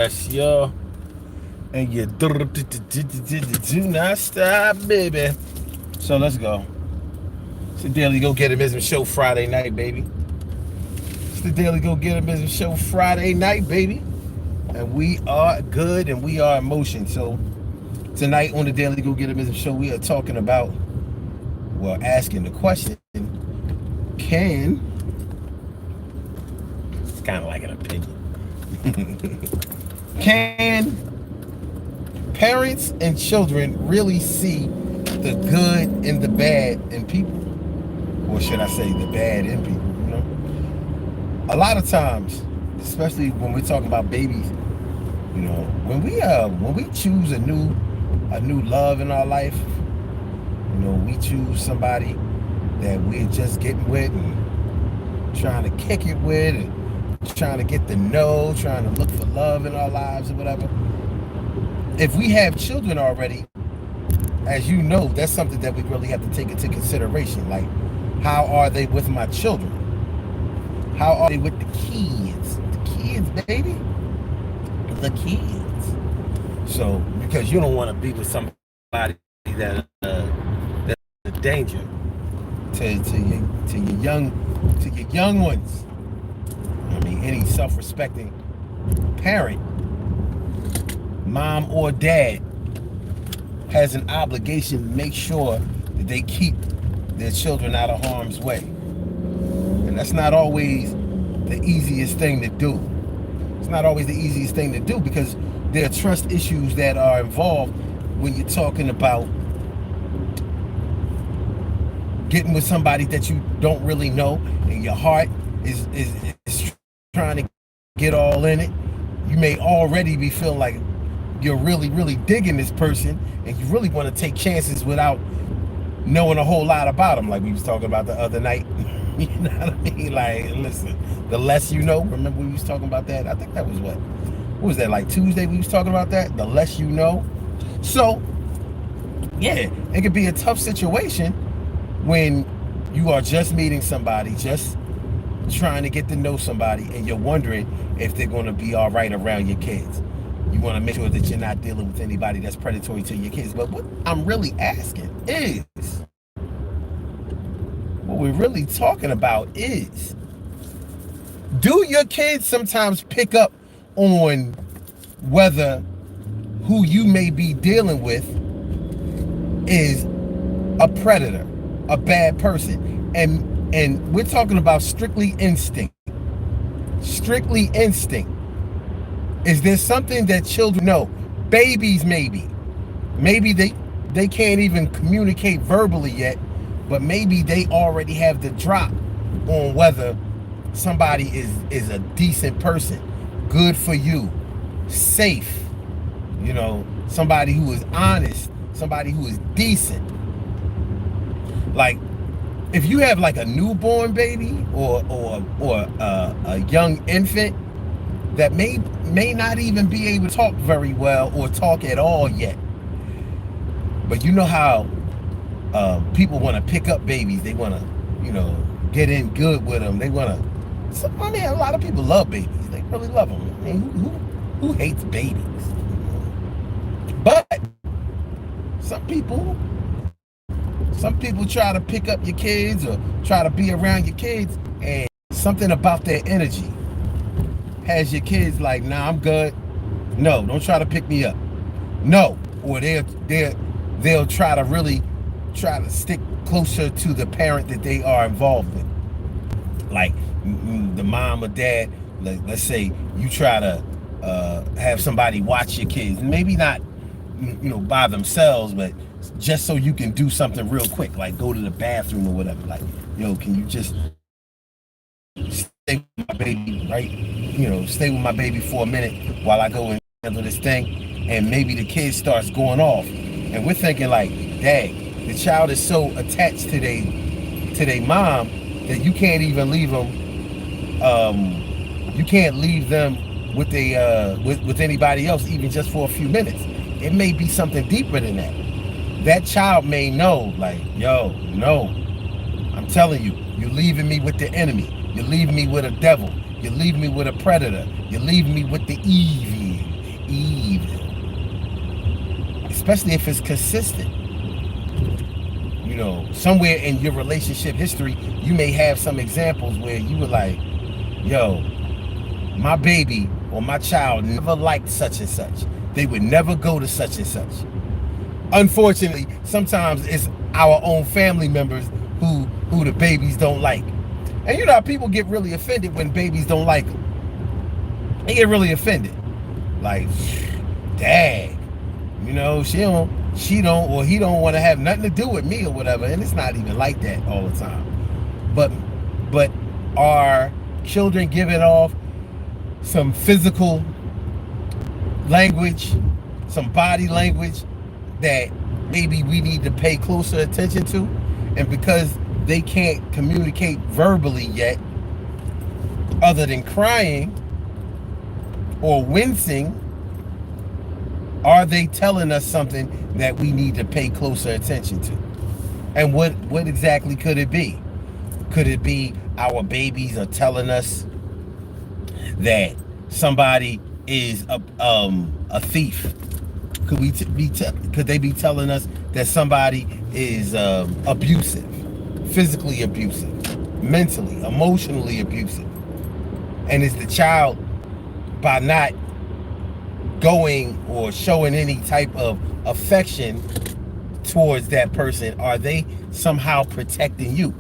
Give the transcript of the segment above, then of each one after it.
Yes, yo. And you do not stop, baby. So let's go. It's the Daily Go Getimism Show Friday night, baby. It's the Daily Go Getimism Show Friday night, baby. And we are good and we are in motion. So tonight on the Daily Go Getimism Show, we are talking about, well, asking the question, can, it's kind of like an opinion. Can parents and children really see the good and the bad in people? Or should I say the bad in people, you know? A lot of times, especially when we're talking about babies, you know, when we choose a new love in our life, you know, we choose somebody that we're just getting with and trying to kick it with and trying to get to know, trying to look for love in our lives or whatever. If we have children already, as you know, that's something that we really have to take into consideration. Like, how are they with my children? How are they with the kids? The kids, baby. The kids. So, because you don't want to be with somebody that's a danger to your young ones. I mean, any self-respecting parent, mom or dad, has an obligation to make sure that they keep their children out of harm's way. And that's not always the easiest thing to do. It's not always the easiest thing to do because there are trust issues that are involved when you're talking about getting with somebody that you don't really know and your heart is trying to get all in it. You may already be feeling like you're really digging this person and you really want to take chances without knowing a whole lot about them, like we was talking about the other night. You know what I mean? Like, listen, the less you know. Remember we was talking about that? I think that was what was that, like Tuesday we was talking about that? The less you know. So yeah, it could be a tough situation when you are just meeting somebody, just trying to get to know somebody, and you're wondering if they're going to be all right around your kids. You want to make sure that you're not dealing with anybody that's predatory to your kids. But what I'm really asking is, what we're really talking about is, do your kids sometimes pick up on whether who you may be dealing with is a predator, a bad person? And we're talking about strictly instinct. Strictly instinct. Is there something that children know? Babies maybe. Maybe they can't even communicate verbally yet, but maybe they already have the drop on whether somebody is a decent person, good for you, safe, you know, somebody who is honest, somebody who is decent. Like, if you have like a newborn baby or a young infant that may not even be able to talk very well or talk at all yet, but you know how people want to pick up babies, they want to, you know, get in good with them, they want to. I mean, a lot of people love babies, they really love them. I mean, who hates babies? But some people try to pick up your kids or try to be around your kids, and something about their energy has your kids like, nah, I'm good. No, don't try to pick me up. No. Or they'll try to really try to stick closer to the parent that they are involved with. Like the mom or dad, let's say you try to have somebody watch your kids, maybe not, you know, by themselves, but just so you can do something real quick, like go to the bathroom or whatever. Like, yo, can you just stay with my baby, right? You know, stay with my baby for a minute while I go and handle this thing. And maybe the kid starts going off, and we're thinking like, dang, the child is so attached to their mom that you can't even leave them. You can't leave them with with anybody else, even just for a few minutes. It may be something deeper than that. That child may know, like, yo, no, I'm telling you, you're leaving me with the enemy. You're leaving me with a devil. You're leaving me with a predator. You're leaving me with the evil. especially if it's consistent. You know, somewhere in your relationship history, you may have some examples where you were like, yo, my baby or my child never liked such and such. They would never go to such and such. Unfortunately, sometimes it's our own family members who the babies don't like. And you know how people get really offended when babies don't like them. They get really offended. Like, dang, you know, she don't, or he don't want to have nothing to do with me or whatever. And it's not even like that all the time. But are children giving off some physical language, some body language that maybe we need to pay closer attention to? And because they can't communicate verbally yet, other than crying or wincing, are they telling us something that we need to pay closer attention to? And what exactly could it be? Could it be our babies are telling us that somebody is a thief? Could they be telling us that somebody is abusive, physically abusive, mentally, emotionally abusive? And is the child, by not going or showing any type of affection towards that person, are they somehow protecting you?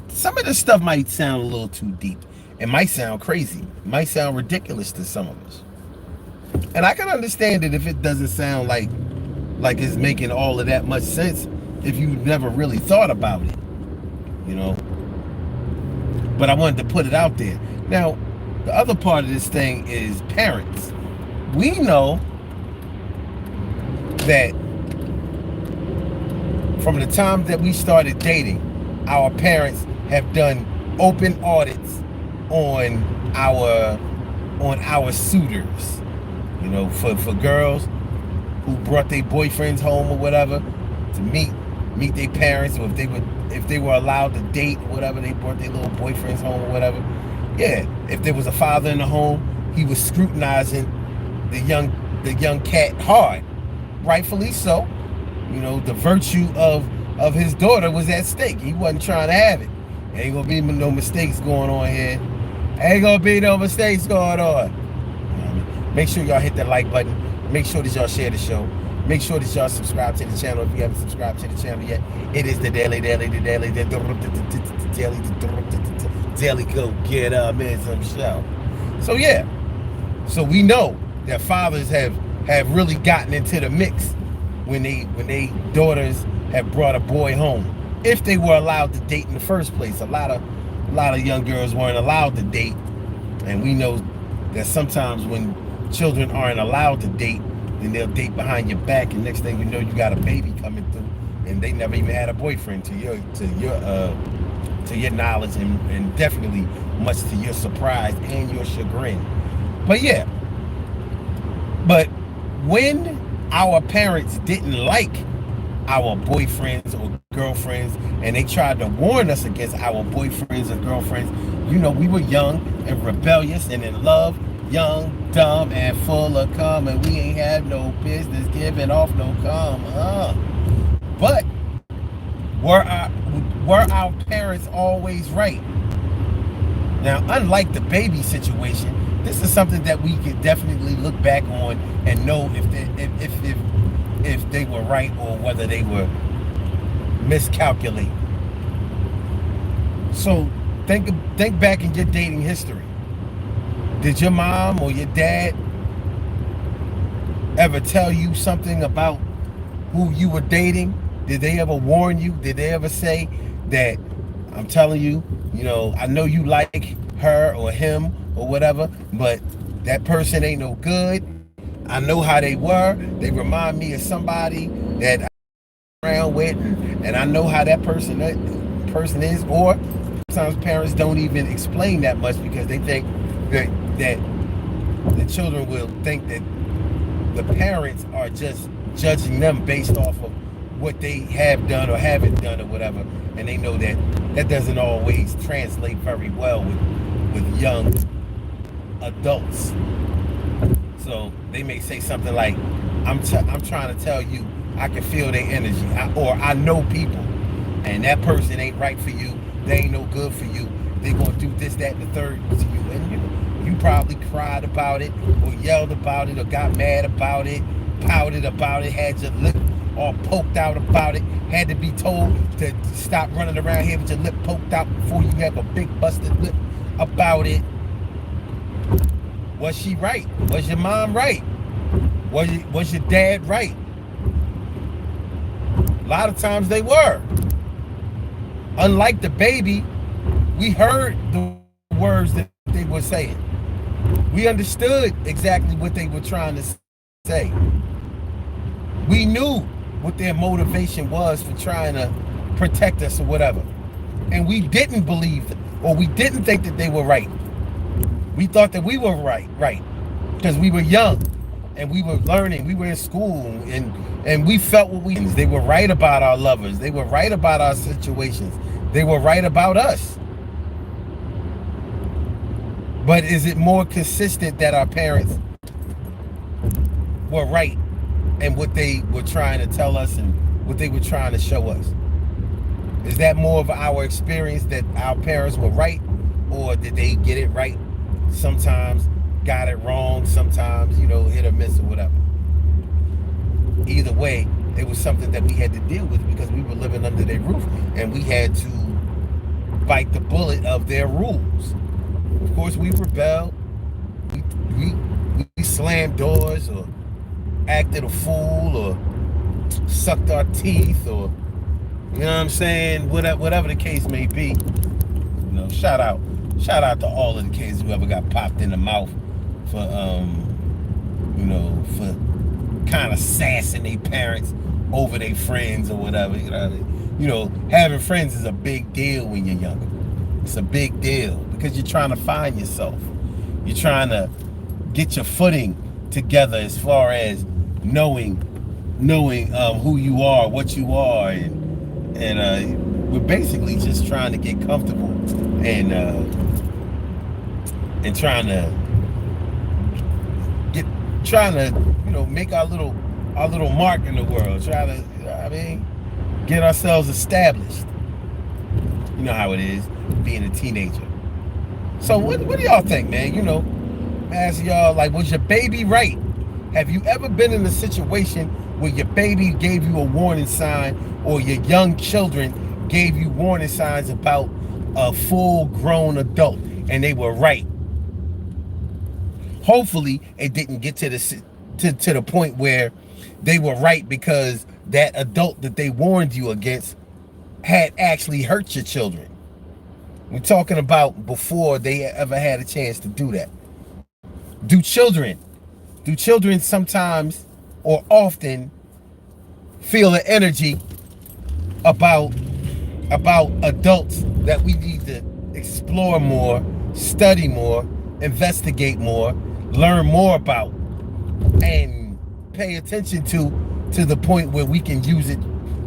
Some of this stuff might sound a little too deep. It might sound crazy. It might sound ridiculous to some of us. And I can understand it if it doesn't sound like it's making all of that much sense if you've never really thought about it, you know. But I wanted to put it out there. Now, the other part of this thing is parents. We know that from the time that we started dating, our parents have done open audits on our suitors. You know, for girls who brought their boyfriends home or whatever to meet their parents, or if they were allowed to date or whatever, they brought their little boyfriends home or whatever. Yeah, if there was a father in the home, he was scrutinizing the young cat hard, rightfully so. You know, the virtue of his daughter was at stake. He wasn't trying to have it. Ain't gonna be no mistakes going on here. Ain't gonna be no mistakes going on. Make sure y'all hit that like button. Make sure that y'all share the show. Make sure that y'all subscribe to the channel if you haven't subscribed to the channel yet. It is the daily go get in some show. So yeah. So we know that fathers have really gotten into the mix when they daughters have brought a boy home. If they were allowed to date in the first place. A lot of young girls weren't allowed to date. And we know that sometimes when children aren't allowed to date, then they'll date behind your back, and next thing you know, you got a baby coming through, and they never even had a boyfriend to your knowledge, and definitely much to your surprise and your chagrin. But yeah, but when our parents didn't like our boyfriends or girlfriends, and they tried to warn us against our boyfriends or girlfriends, you know, we were young and rebellious and in love, young, dumb, and full of cum, and we ain't have no business giving off no cum, But were our parents always right? Now, unlike the baby situation, this is something that we could definitely look back on and know if they were right or whether they were miscalculating. So think back in your dating history. Did your mom or your dad ever tell you something about who you were dating? Did they ever warn you? Did they ever say that, I'm telling you, you know, I know you like her or him or whatever, but that person ain't no good. I know how they were. They remind me of somebody that I around with, and I know how that person is. Or sometimes parents don't even explain that much because they think that the children will think that the parents are just judging them based off of what they have done or haven't done or whatever, and they know that doesn't always translate very well with young adults. So they may say something like, I'm trying to tell you, I can feel their energy, or I know people, and that person ain't right for you. They ain't no good for you. They gonna do this, that, and the third to you, and you probably cried about it, or yelled about it, or got mad about it, pouted about it, had your lip all poked out about it, had to be told to stop running around here with your lip poked out before you have a big busted lip about it. Was she right? Was your mom right? Was your dad right? A lot of times they were. Unlike the baby, we heard the words that they were saying. We understood exactly what they were trying to say. We knew what their motivation was for trying to protect us or whatever. And we didn't believe them, or we didn't think that they were right. We thought that we were right. Because we were young and we were learning, we were in school, and we felt what they were right about our lovers. They were right about our situations. They were right about us. But is it more consistent that our parents were right and what they were trying to tell us and what they were trying to show us? Is that more of our experience that our parents were right, or did they get it right sometimes, got it wrong sometimes, hit or miss or whatever? Either way, it was something that we had to deal with because we were living under their roof and we had to bite the bullet of their rules. Of course, we rebelled. We slammed doors, or acted a fool, or sucked our teeth, or you know what I'm saying, whatever the case may be. Shout out to all of the kids who ever got popped in the mouth for for kind of sassing their parents over their friends or whatever. Having friends is a big deal when you're younger. It's a big deal because you're trying to find yourself. You're trying to get your footing together as far as knowing who you are, what you are, and we're basically just trying to get comfortable and trying to make our little mark in the world. Try to get ourselves established. You know how it is being a teenager. So what do y'all think, man? Ask y'all, like, was your baby right? Have you ever been in a situation where your baby gave you a warning sign, or your young children gave you warning signs about a full-grown adult, and they were right? Hopefully, it didn't get to the point where they were right because that adult that they warned you against had actually hurt your children. We're talking about before they ever had a chance to do that. Do children sometimes or often feel the energy about adults that we need to explore more, study more, investigate more, learn more about, and pay attention to the point where we can use it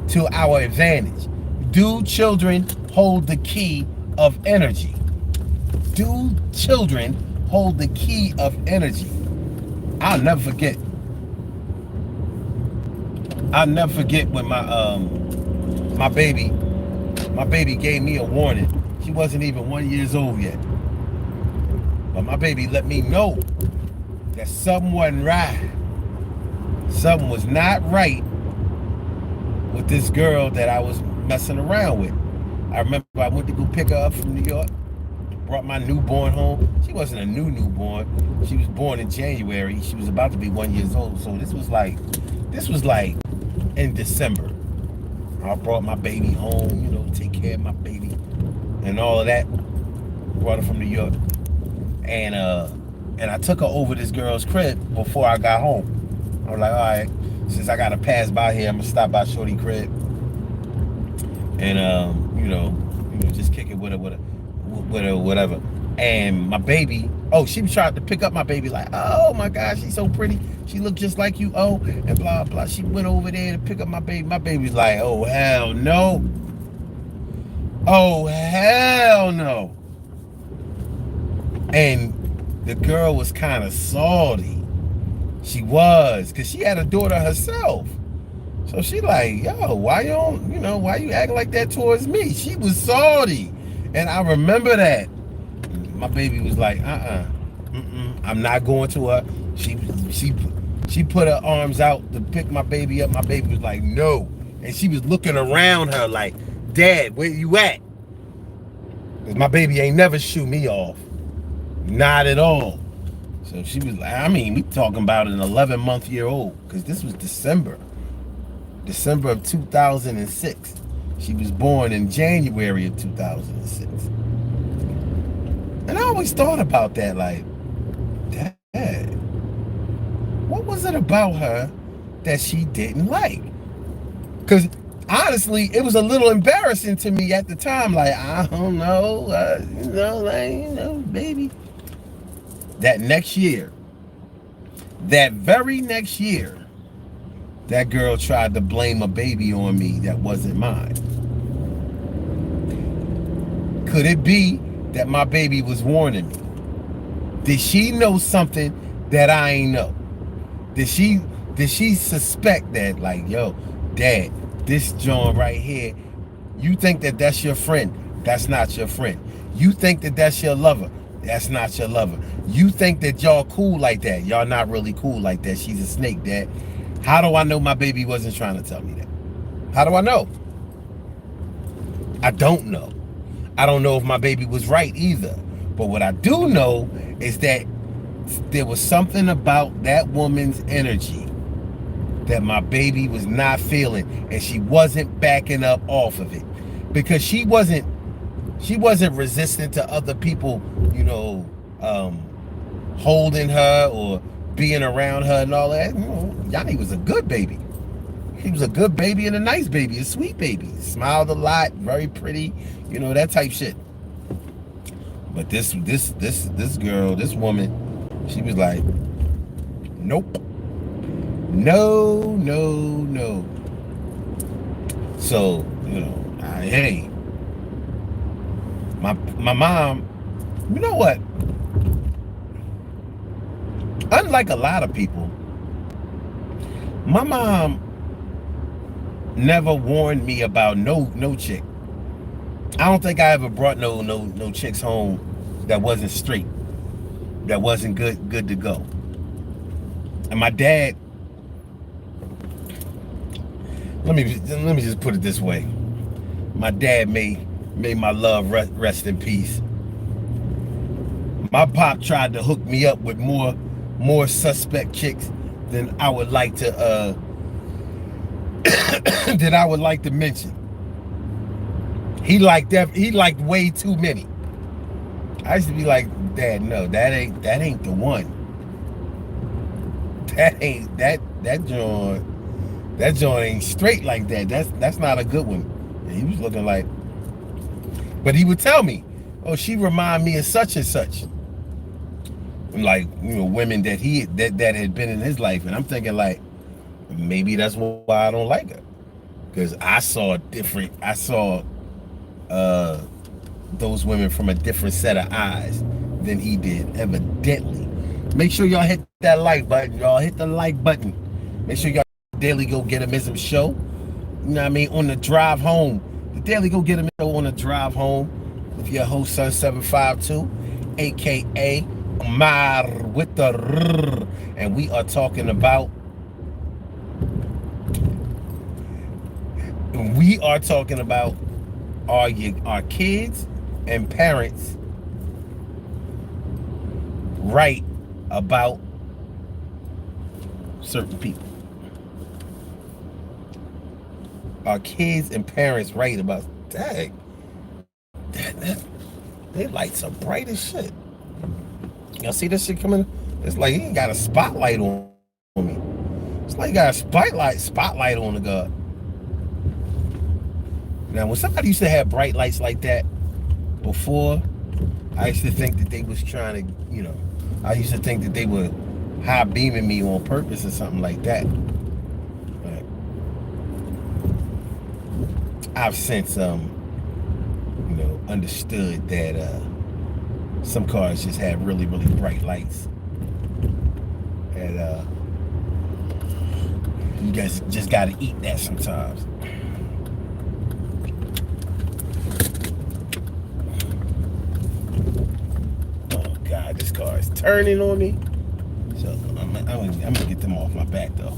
to our advantage? Do children hold the key of energy? Do children hold the key of energy? I'll never forget when my baby gave me a warning. She wasn't even 1 year old yet. But my baby let me know that something wasn't right. Something was not right with this girl that I was messing around with. I remember I went to go pick her up from New York, brought my newborn home. She wasn't a newborn. She was born in January. She was about to be 1 year old. So this was like in December. I brought my baby home, take care of my baby and all of that. Brought her from New York. And I took her over this girl's crib before I got home. I was like, all right, since I gotta pass by here, I'm gonna stop by Shorty crib and just kick it with her, whatever. And my baby, she was trying to pick up my baby, like, oh my gosh, she's so pretty. She looked just like you, and blah blah. She went over there to pick up my baby. My baby's like, oh hell no. Oh hell no. And the girl was kind of salty. She was, because she had a daughter herself. So she like, yo, why you don't, why you acting like that towards me? She was salty. And I remember that. My baby was like, I'm not going to her. She put her arms out to pick my baby up. My baby was like, no. And she was looking around her like, Dad, where you at? Because my baby ain't never shoo me off. Not at all. So she was like, we talking about an 11-month-year-old, because this was December of 2006. She was born in January of 2006. And I always thought about that, like, Dad, what was it about her that she didn't like? Because honestly, it was a little embarrassing to me at the time. Like, I don't know, baby. That very next year, that girl tried to blame a baby on me that wasn't mine. Could it be that my baby was warning me? Did she know something that I ain't know? Did she suspect that, like, yo, Dad, this John right here, you think that that's your friend? That's not your friend. You think that that's your lover? That's not your lover. You think that y'all cool like that? Y'all not really cool like that. She's a snake, Dad. How do I know my baby wasn't trying to tell me that? How do I know? I don't know. I don't know if my baby was right either. But what I do know is that there was something about that woman's energy that my baby was not feeling, and she wasn't backing up off of it, because she wasn't resistant to other people, holding her or being around her and all that. Yanni was a good baby. He was a good baby and a nice baby, a sweet baby. Smiled a lot, very pretty, that type shit. But this girl, this woman, she was like, nope. No. So, hey, my mom, you know what? Unlike a lot of people, my mom never warned me about no chick. I don't think I ever brought no chicks home that wasn't straight, that wasn't good to go. And my dad, let me just put it this way. My dad made my love rest in peace. My pop tried to hook me up with more suspect chicks than I would like to mention. He liked way too many. I used to be like, Dad, no, that ain't the one. That joint ain't straight like that. That's not a good one. And he was looking like, but he would tell me, oh, she remind me of such and such. Like, women that had been in his life. And I'm thinking, like, maybe that's why I don't like her. Because I saw those women from a different set of eyes than he did, evidently. Make sure y'all hit that like button. Y'all hit the like button. Make sure y'all Daily Go Get 'Emism show. You know what I mean? On the drive home. The Daily Go Get 'Em show on the drive home with your host, Sun752, a.k.a. Mar with the R. And we are talking about our kids and parents right about certain people. Our kids and parents right about, dang, they light so bright as shit. Y'all see this shit coming? It's like he got a spotlight on me. It's like he got a spotlight on the god. Now, when somebody used to have bright lights like that before, I used to think that they was trying to, I used to think that they were high beaming me on purpose or something like that. But I've since, understood that some cars just have really, really bright lights. And guys just gotta eat that sometimes. Oh God, this car is turning on me. So I'm gonna get them off my back though.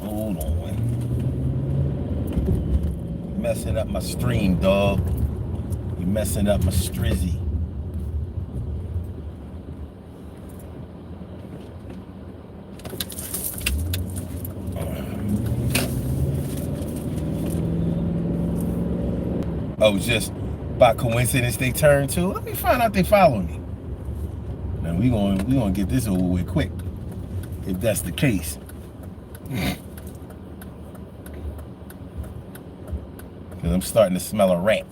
Hold on. Messing up my stream, dog. You messing up my strizzy. Oh, just by coincidence they turned too. Let me find out they follow me. Now we gonna get this over with quick, if that's the case. Cause I'm starting to smell a rat.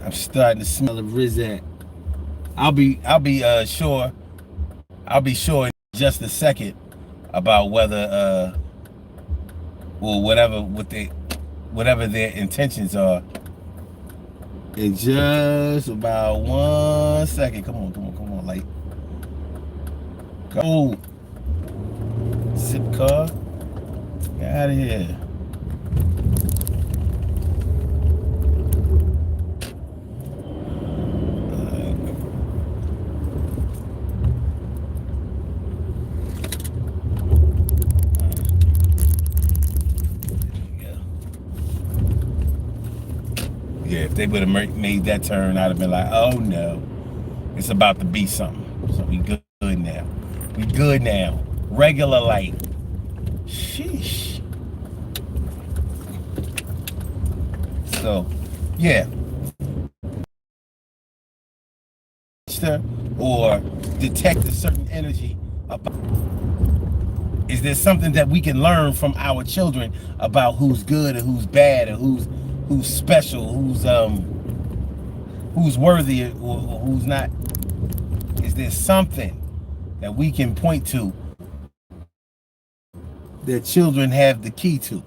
I'm starting to smell a rizat. I'll be sure in just a second about whether or whatever their intentions are. In just about 1 second. Come on, light. Go. Zip car. Get out of here. Yeah, if they would have made that turn, I'd have been like, oh no, it's about to be something. So we good now. We good now. Regular light. Sheesh. So, yeah. Or detect a certain energy about. Is there something that we can learn from our children about who's good and who's bad and who's special, who's worthy or who's not? Is there something that we can point to that children have the key to?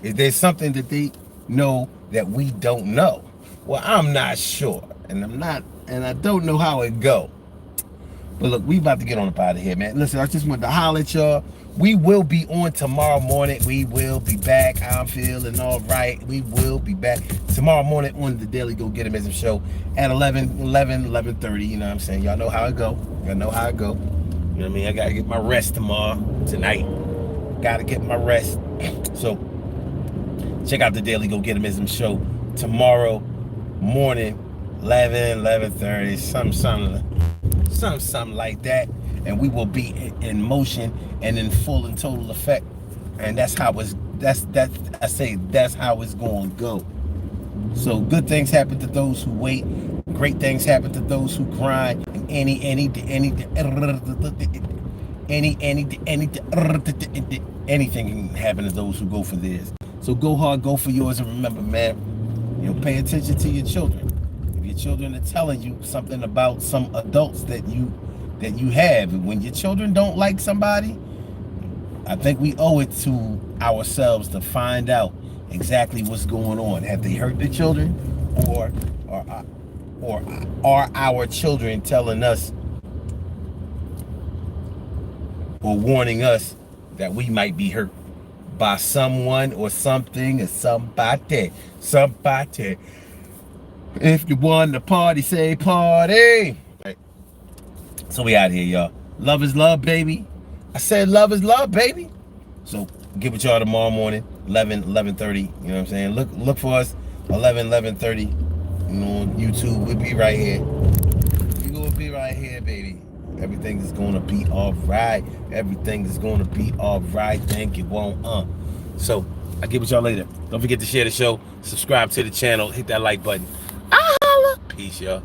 Is there something that they know that we don't know? Well, I'm not sure, and I don't know how it go. But look, we about to get on up out of here, man. Listen, I just wanted to holler at y'all. We will be on tomorrow morning. We will be back. I'm feeling all right. We will be back tomorrow morning on the Daily Go Get 'Em show at 11:30. You know what I'm saying? Y'all know how it go. Y'all know how it go. You know what I mean? I got to get my rest tonight. Got to get my rest. So check out the Daily Go Get 'Em show tomorrow morning, 11:30, something like that, and we will be in motion and in full and total effect. And that's how it's going to go. So good things happen to those who wait. Great things happen to those who grind. And anything can happen to those who go for theirs. So go hard, go for yours, and remember, man, pay attention to your children. If your children are telling you something about some adults that you have, and when your children don't like somebody, I think we owe it to ourselves to find out exactly what's going on. Have they hurt the children, or are our children telling us or warning us that we might be hurt by someone or something or somebody? If you want to party, say party. Right. So we out here, y'all. Love is love, baby. I said love is love, baby. So get with y'all tomorrow morning, 11:30. You know what I'm saying? Look for us, 11:30. On YouTube. We'll be right here. We'll be right here, baby. Everything is gonna be all right. Everything is gonna be all right. Thank you, won't. So I'll get with y'all later. Don't forget to share the show, subscribe to the channel, hit that like button. Peace, y'all.